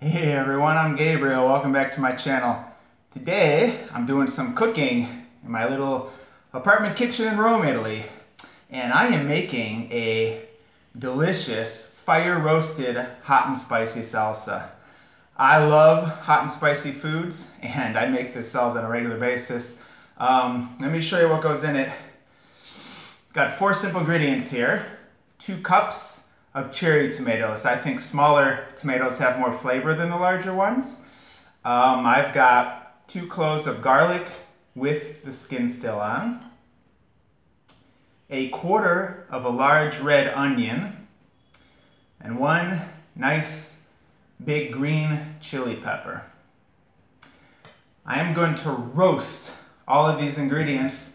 Hey everyone, I'm Gabriel. Welcome back to my channel. Today I'm doing some cooking in my little apartment kitchen in Rome, Italy. And I am making a delicious fire roasted hot and spicy salsa. I love hot and spicy foods and I make this salsa on a regular basis. Let me show you what goes in it. Got 4 simple ingredients here. 2 cups of cherry tomatoes. I think smaller tomatoes have more flavor than the larger ones. I've got 2 cloves of garlic with the skin still on. 1/4 of a large red onion. And 1 nice big green chili pepper. I am going to roast all of these ingredients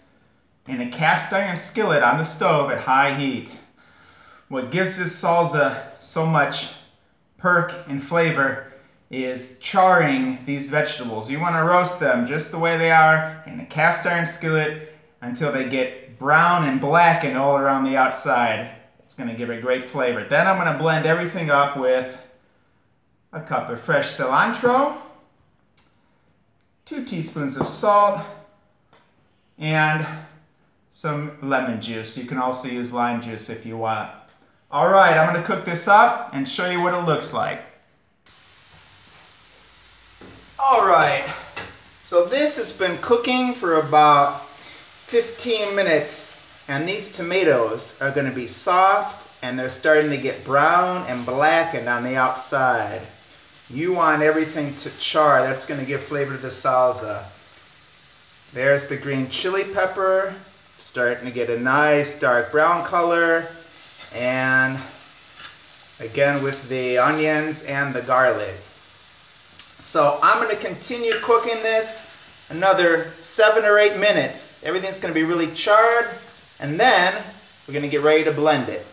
in a cast iron skillet on the stove at high heat. What gives this salsa so much perk and flavor is charring these vegetables. You want to roast them just the way they are in a cast iron skillet until they get brown and blackened all around the outside. It's going to give it great flavor. Then I'm going to blend everything up with a cup of fresh cilantro, 2 teaspoons of salt, and some lemon juice. You can also use lime juice if you want. Alright, I'm going to cook this up and show you what it looks like. Alright, so this has been cooking for about 15 minutes and these tomatoes are going to be soft and they're starting to get brown and blackened on the outside. You want everything to char. That's going to give flavor to the salsa. There's the green chili pepper, starting to get a nice dark brown color. And again with the onions and the garlic. So I'm going to continue cooking this another 7 or 8 minutes. Everything's going to be really charred and then we're going to get ready to blend it.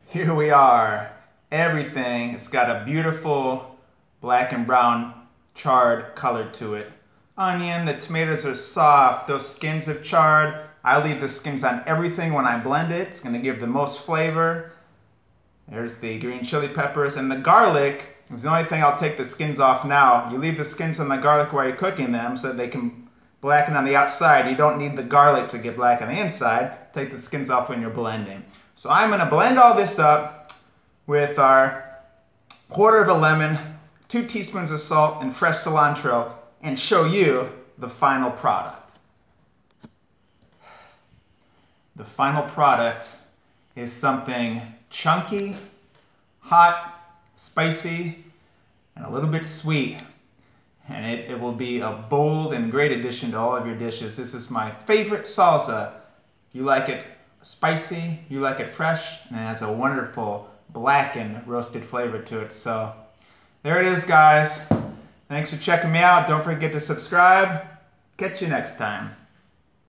Here we are. Everything has got a beautiful black and brown charred color to it. Onion, the tomatoes are soft, those skins have charred. I leave the skins on everything when I blend it. It's going to give the most flavor. There's the green chili peppers and the garlic. It's the only thing I'll take the skins off now. You leave the skins on the garlic while you're cooking them so they can blacken on the outside. You don't need the garlic to get black on the inside. Take the skins off when you're blending. So I'm going to blend all this up with our 1/4 of a lemon, 2 teaspoons of salt, and fresh cilantro and show you the final product. The final product is something chunky, hot, spicy, and a little bit sweet. And it will be a bold and great addition to all of your dishes. This is my favorite salsa. You like it spicy, you like it fresh, and it has a wonderful blackened roasted flavor to it. So there it is, guys. Thanks for checking me out. Don't forget to subscribe. Catch you next time.